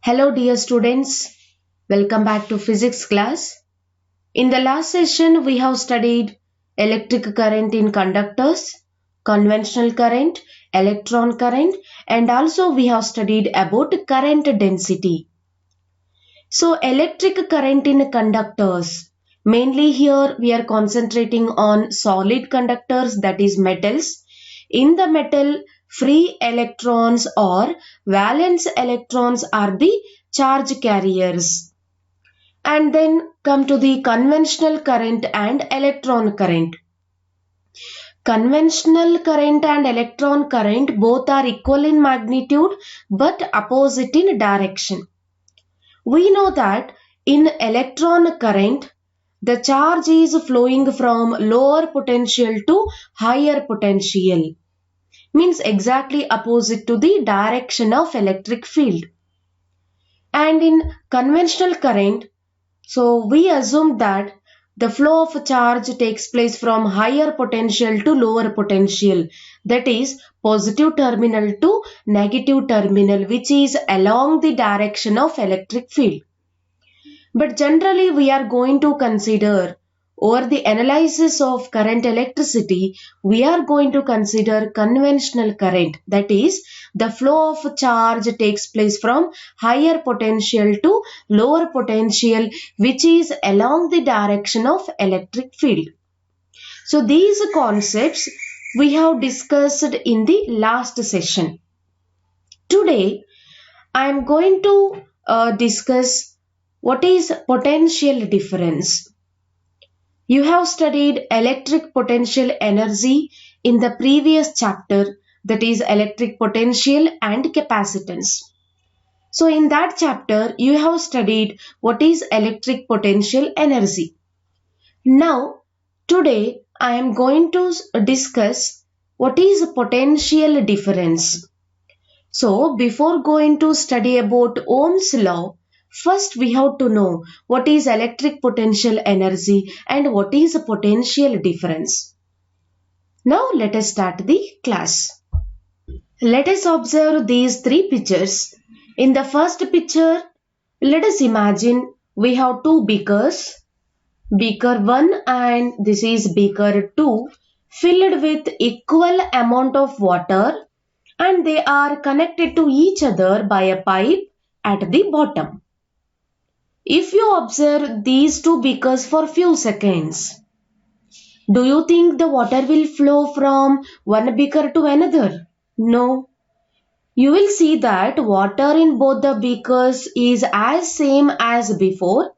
Hello dear students, welcome back to physics class. In the last session we have studied electric current in conductors, conventional current, electron current, and also we have studied about current density. So electric current in conductors, mainly here we are concentrating on solid conductors, that is metals. In the metal, free electrons or valence electrons are the charge carriers. And then come to the conventional current and electron current. Conventional current and electron current both are equal in magnitude but opposite in direction. We know that in electron current, the charge is flowing from lower potential to higher potential. Means exactly opposite to the direction of electric field. And in conventional current, so we assume that the flow of charge takes place from higher potential to lower potential, that is positive terminal to negative terminal, which is along the direction of electric field. But generally we are going to consider, over the analysis of current electricity, we are going to consider conventional current, that is the flow of charge takes place from higher potential to lower potential, which is along the direction of electric field. So these concepts we have discussed in the last session. Today I am going to discuss what is potential difference. You have studied electric potential energy in the previous chapter, that is electric potential and capacitance. So in that chapter you have studied what is electric potential energy. Now today I am going to discuss what is potential difference. So before going to study about Ohm's law, first we have to know what is electric potential energy and what is a potential difference. Now let us start the class. Let us observe these three pictures. In the first picture, let us imagine we have two beakers, beaker 1 and this is beaker 2, filled with equal amount of water, and they are connected to each other by a pipe at the bottom. If you observe these two beakers for few seconds, do you think the water will flow from one beaker to another? No. You will see that water in both the beakers is as same as before,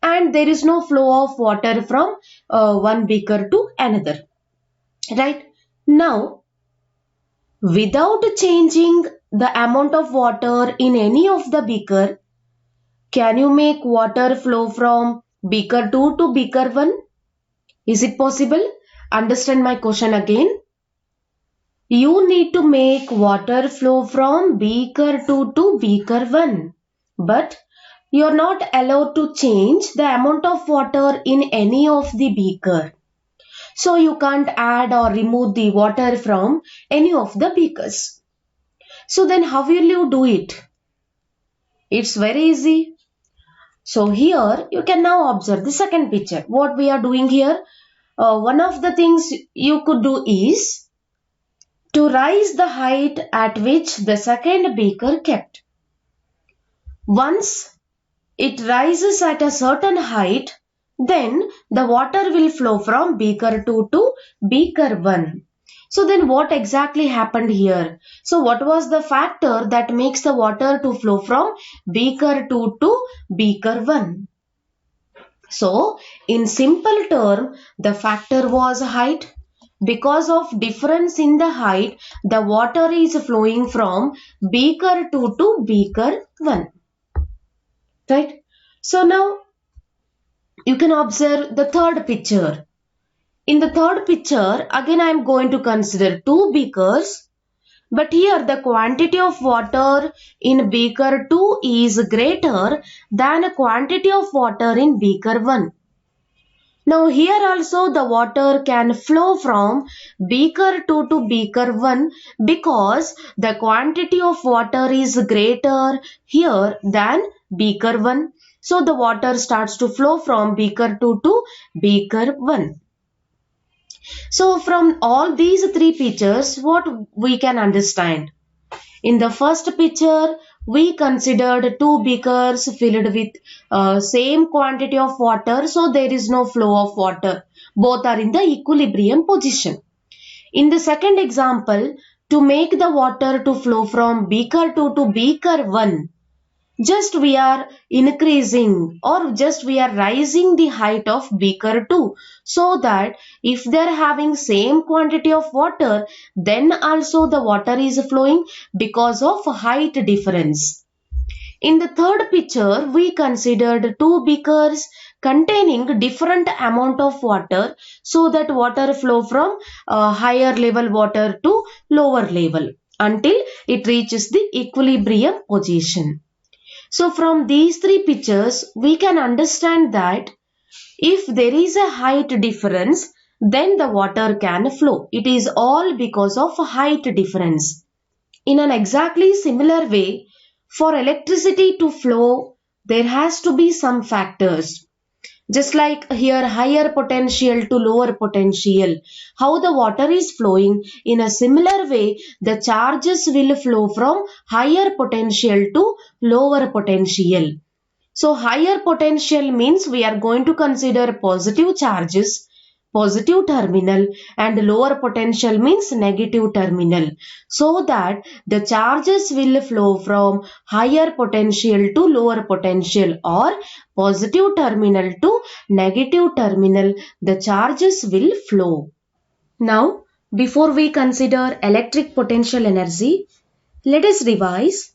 and there is no flow of water from one beaker to another. Right? Now, without changing the amount of water in any of the beaker, can you make water flow from beaker 2 to beaker 1? Is it possible? Understand my question again. You need to make water flow from beaker 2 to beaker 1. But you are not allowed to change the amount of water in any of the beaker. So you can't add or remove the water from any of the beakers. So then how will you do it? It's very easy. So here you can now observe the second picture. What we are doing here, one of the things you could do is to rise the height at which the second beaker kept. Once it rises at a certain height, then the water will flow from beaker 2 to beaker 1. So then what exactly happened here? So what was the factor that makes the water to flow from beaker 2 to beaker 1? So in simple term, the factor was height. Because of difference in the height, the water is flowing from beaker 2 to beaker 1. Right? So now you can observe the third picture. In the third picture, again I am going to consider two beakers, but here the quantity of water in beaker 2 is greater than a quantity of water in beaker 1. Now here also the water can flow from beaker 2 to beaker 1 because the quantity of water is greater here than beaker 1. So the water starts to flow from beaker 2 to beaker 1. So from all these three pictures, what we can understand? In the first picture, we considered two beakers filled with same quantity of water, so there is no flow of water. Both are in the equilibrium position. In the second example, to make the water to flow from beaker 2 to beaker 1, just we are increasing or just we are rising the height of beaker 2, so that if they are having same quantity of water, then also the water is flowing because of height difference. In the third picture, we considered two beakers containing different amount of water, so that water flow from higher level water to lower level until it reaches the equilibrium position. So from these three pictures, we can understand that if there is a height difference, then the water can flow. It is all because of height difference. In an exactly similar way, for electricity to flow, there has to be some factors. Just like here, higher potential to lower potential, how the water is flowing, in a similar way, the charges will flow from higher potential to lower potential. So higher potential means we are going to consider positive charges, positive terminal, and lower potential means negative terminal, so that the charges will flow from higher potential to lower potential or positive terminal to negative terminal, the charges will flow. Now, before we consider electric potential energy, let us revise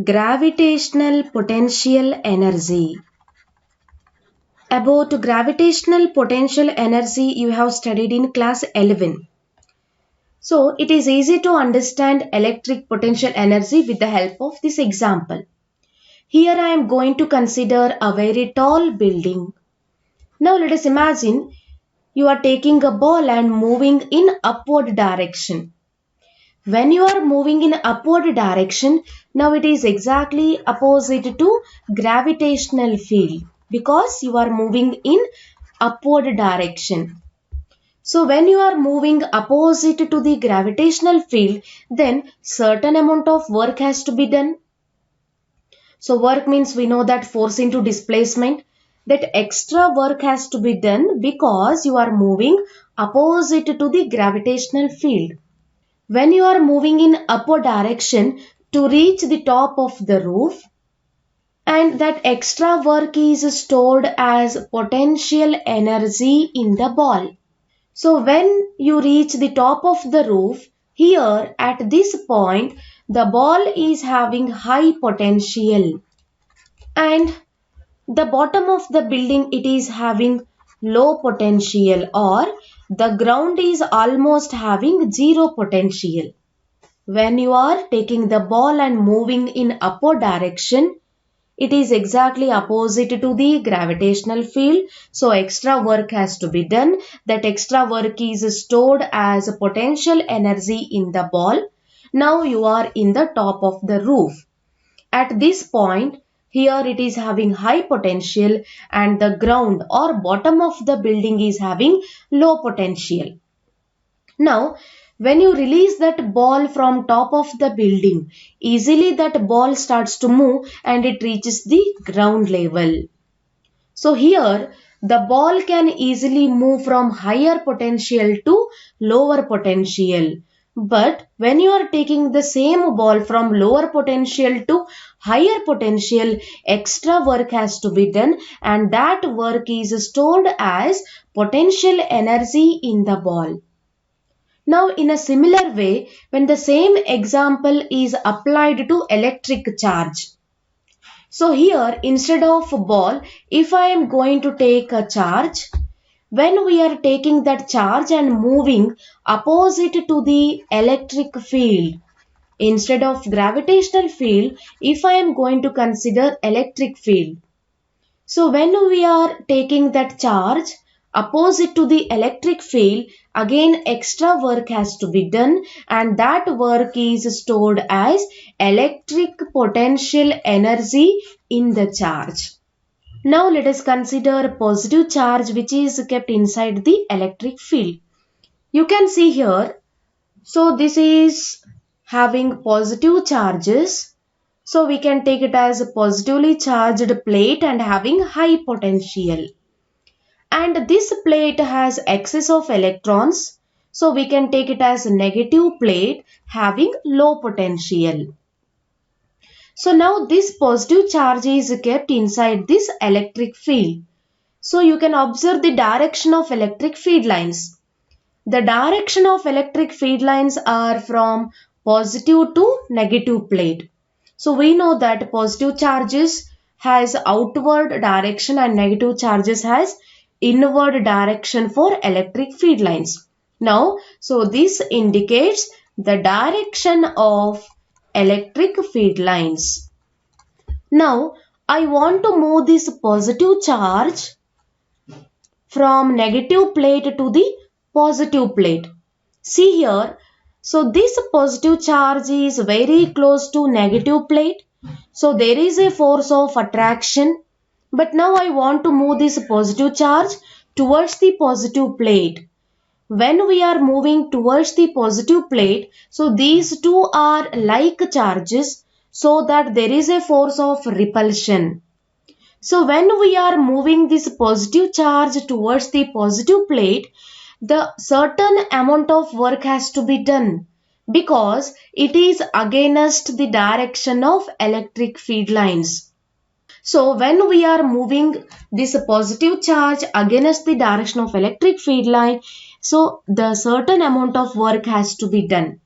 gravitational potential energy. About gravitational potential energy, you have studied in class 11. So it is easy to understand electric potential energy with the help of this example. Here I am going to consider a very tall building. Now let us imagine you are taking a ball and moving in upward direction. When you are moving in upward direction, now it is exactly opposite to gravitational field because you are moving in upward direction. So when you are moving opposite to the gravitational field, then certain amount of work has to be done. So work means we know that force into displacement. That extra work has to be done because you are moving opposite to the gravitational field. When you are moving in upward direction to reach the top of the roof, and that extra work is stored as potential energy in the ball. So when you reach the top of the roof, here at this point, the ball is having high potential, and the bottom of the building it is having low potential, or the ground is almost having zero potential. When you are taking the ball and moving in upward direction, it is exactly opposite to the gravitational field. So extra work has to be done. That extra work is stored as potential energy in the ball. Now you are in the top of the roof. At this point, here it is having high potential and the ground or bottom of the building is having low potential. Now, when you release that ball from top of the building, easily that ball starts to move and it reaches the ground level. So here, the ball can easily move from higher potential to lower potential. But when you are taking the same ball from lower potential to higher potential, extra work has to be done, and that work is stored as potential energy in the ball. Now, in a similar way, when the same example is applied to electric charge. So here, instead of a ball, if I am going to take a charge, when we are taking that charge and moving opposite to the electric field, instead of gravitational field, if I am going to consider electric field. So when we are taking that charge opposite to the electric field, again extra work has to be done, and that work is stored as electric potential energy in the charge. Now let us consider a positive charge which is kept inside the electric field. You can see here, so this is having positive charges. So we can take it as a positively charged plate and having high potential. And this plate has excess of electrons. So we can take it as a negative plate having low potential. So now this positive charge is kept inside this electric field. So you can observe the direction of electric field lines. The direction of electric field lines are from positive to negative plate. So we know that positive charges has outward direction and negative charges has inward direction for electric field lines. Now, so this indicates the direction of electric field lines. Now, I want to move this positive charge from negative plate to the positive plate. See here, so this positive charge is very close to negative plate. So there is a force of attraction. But now I want to move this positive charge towards the positive plate. When we are moving towards the positive plate, so these two are like charges, so that there is a force of repulsion. So when we are moving this positive charge towards the positive plate, the certain amount of work has to be done because it is against the direction of electric field lines. So when we are moving this positive charge against the direction of electric field line, so the certain amount of work has to be done.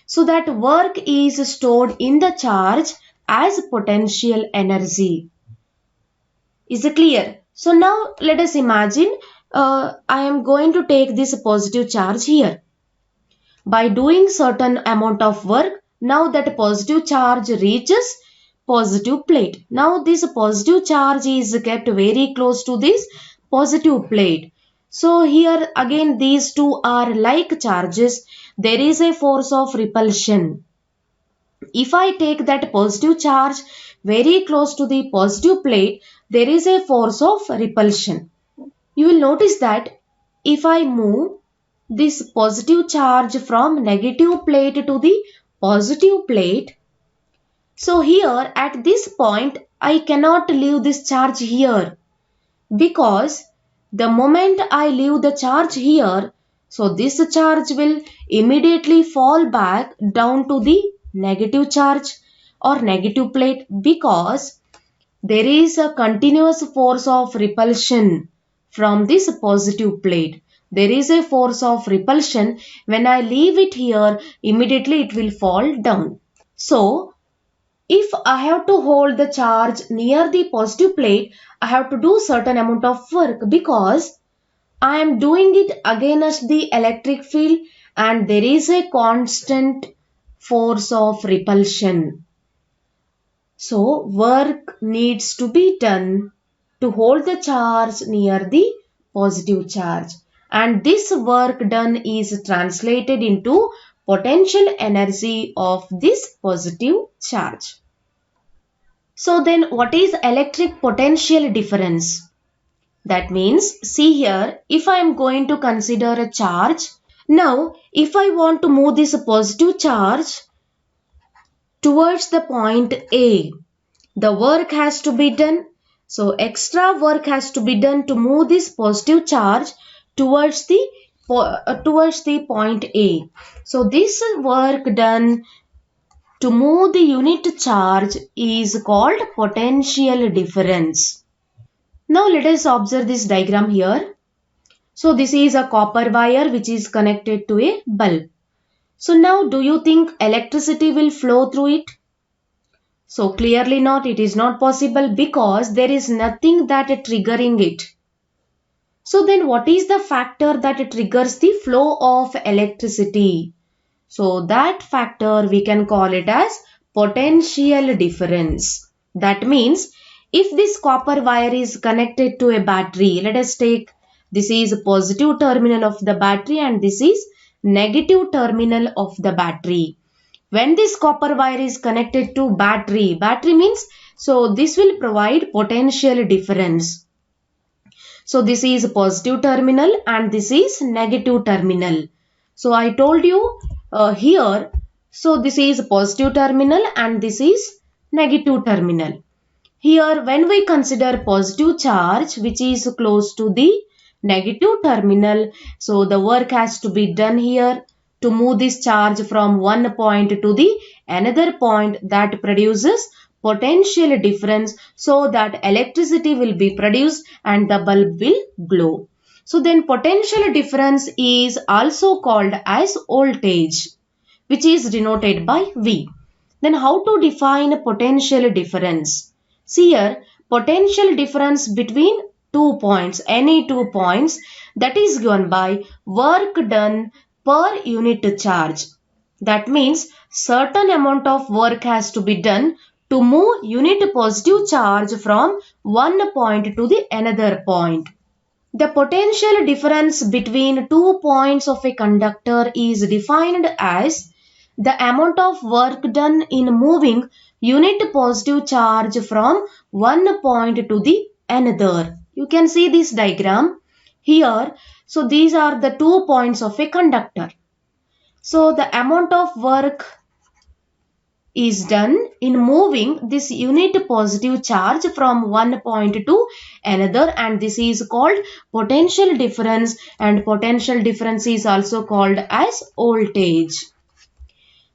So that work is stored in the charge as potential energy. Is it clear? So now let us imagine I am going to take this positive charge here. By doing certain amount of work, now that positive charge reaches positive plate. Now this positive charge is kept very close to this positive plate. So here again these two are like charges. There is a force of repulsion. If I take that positive charge very close to the positive plate, there is a force of repulsion. You will notice that if I move this positive charge from negative plate to the positive plate, so here at this point I cannot leave this charge here, because the moment I leave the charge here, so this charge will immediately fall back down to the negative charge or negative plate, because there is a continuous force of repulsion from this positive plate. There is a force of repulsion. When I leave it here, immediately it will fall down. So, if I have to hold the charge near the positive plate, I have to do certain amount of work, because I am doing it against the electric field and there is a constant force of repulsion. So work needs to be done to hold the charge near the positive charge, and this work done is translated into potential energy of this positive charge. So then what is electric potential difference? That means, see here, if I am going to consider a charge, now if I want to move this positive charge towards the point A, the work has to be done. So extra work has to be done to move this positive charge towards the point A. So this work done to move the unit charge is called potential difference. Now let us observe this diagram here. So this is a copper wire which is connected to a bulb. So now do you think electricity will flow through it? So clearly not, it is not possible, because there is nothing that triggering it. So then what is the factor that triggers the flow of electricity? So that factor we can call it as potential difference. That means if this copper wire is connected to a battery, let us take This is positive terminal of the battery and this is negative terminal of the battery. When this copper wire is connected to battery means, so this will provide potential difference. So this is positive terminal and this is negative terminal. So I told you here, so this is positive terminal and this is negative terminal. Here when we consider positive charge which is close to the negative terminal, so the work has to be done here to move this charge from one point to the another point, that produces potential difference, so that electricity will be produced and the bulb will glow. So then potential difference is also called as voltage, which is denoted by V. Then how to define potential difference? See here, potential difference between any 2 points, that is given by work done per unit charge. That means certain amount of work has to be done to move unit positive charge from one point to the another point. The potential difference between 2 points of a conductor is defined as the amount of work done in moving unit positive charge from one point to the another. You can see this diagram here. So these are the 2 points of a conductor. So the amount of work is done in moving this unit positive charge from one point to another, and this is called potential difference, and potential difference is also called as voltage.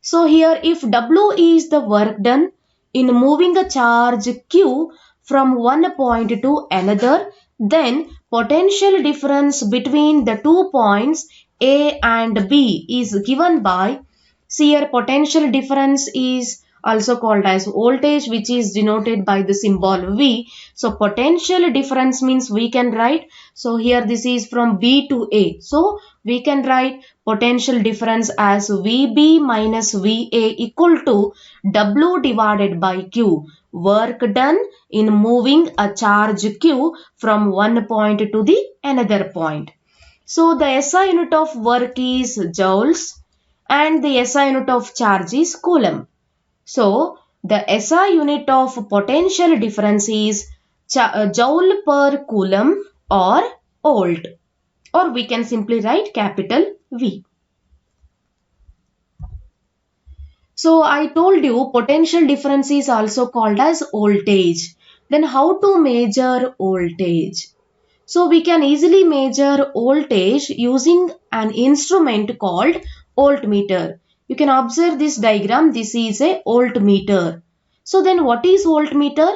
So here if W is the work done in moving a charge Q from one point to another, then potential difference between the 2 points A and B is given by, see here potential difference is also called as voltage, which is denoted by the symbol V. So potential difference means we can write, so here this is from B to A. So we can write potential difference as VB minus VA equal to W divided by Q. Work done in moving a charge Q from one point to the another point. So the SI unit of work is joules and the SI unit of charge is coulomb. So the SI unit of potential difference is joule per coulomb or volt, or we can simply write capital V. So I told you potential difference is also called as voltage. Then how to measure voltage? So we can easily measure voltage using an instrument called voltmeter. You can observe this diagram. This is a voltmeter. So then what is voltmeter?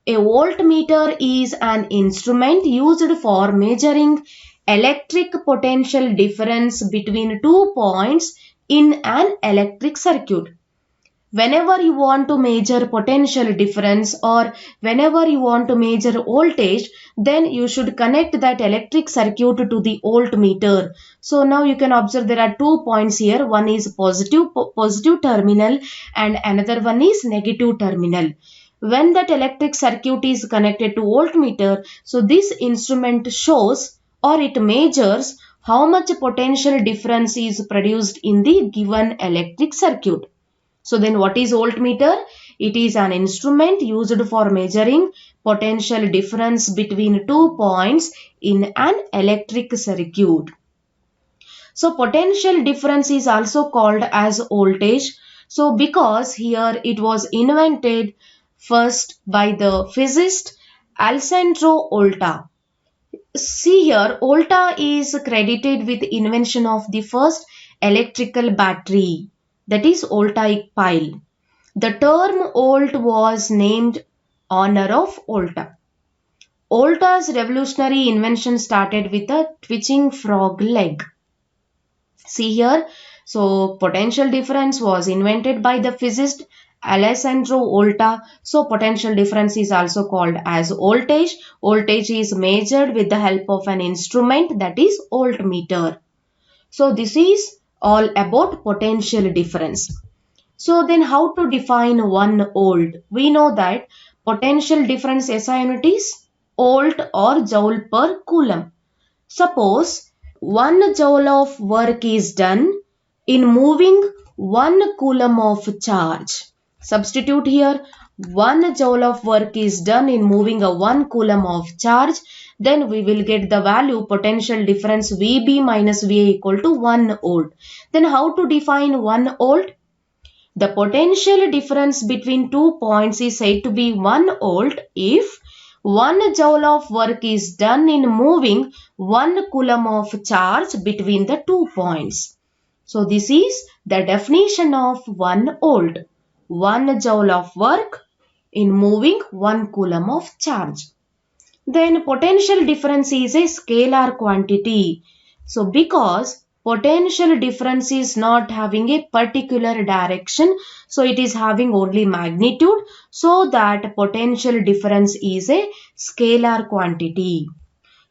A voltmeter is an instrument used for measuring electric potential difference between 2 points in an electric circuit. Whenever you want to measure potential difference or whenever you want to measure voltage, then you should connect that electric circuit to the voltmeter. So now you can observe there are 2 points here. One is positive terminal and another one is negative terminal. When that electric circuit is connected to voltmeter, so this instrument shows or it measures how much potential difference is produced in the given electric circuit. So then what is voltmeter? It is an instrument used for measuring potential difference between 2 points in an electric circuit. So potential difference is also called as voltage. So because here it was invented first by the physicist Alessandro Volta. See here, Volta is credited with invention of the first electrical battery, that is voltaic pile. The term volt was named honor of Volta. Volta's revolutionary invention started with a twitching frog leg. See here, so potential difference was invented by the physicist Alessandro Volta. So potential difference is also called as voltage. Voltage is measured with the help of an instrument, that is voltmeter. So this is all about potential difference. So then how to define 1 volt? We know that potential difference SI unit is volt or joule per coulomb. Suppose 1 joule of work is done in moving 1 coulomb of charge. Substitute here 1 joule of work is done in moving a 1 coulomb of charge. Then we will get the value potential difference VB minus VA equal to 1 volt. Then how to define 1 volt? The potential difference between 2 points is said to be 1 volt if 1 joule of work is done in moving 1 coulomb of charge between the 2 points. So this is the definition of 1 volt. 1 joule of work in moving 1 coulomb of charge. Then potential difference is a scalar quantity. So because potential difference is not having a particular direction, so it is having only magnitude, so that potential difference is a scalar quantity.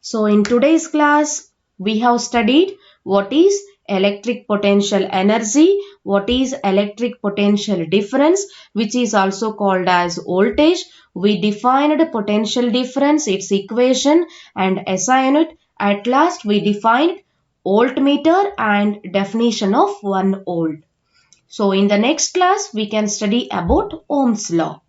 So in today's class we have studied what is electric potential energy, what is electric potential difference, which is also called as voltage. We defined potential difference, its equation and SI unit. At last we defined voltmeter and definition of 1 volt. So in the next class we can study about Ohm's law.